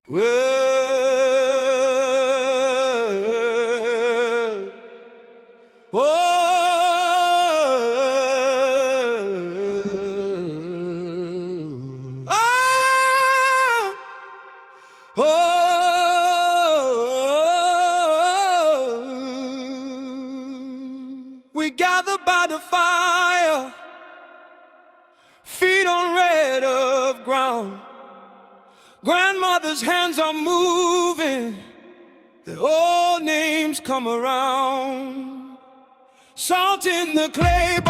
Whoa, whoa, ah, oh. We gather by the fire, feet on red of ground. Grandmother's hands are moving, the old names come around. Salt in the clay.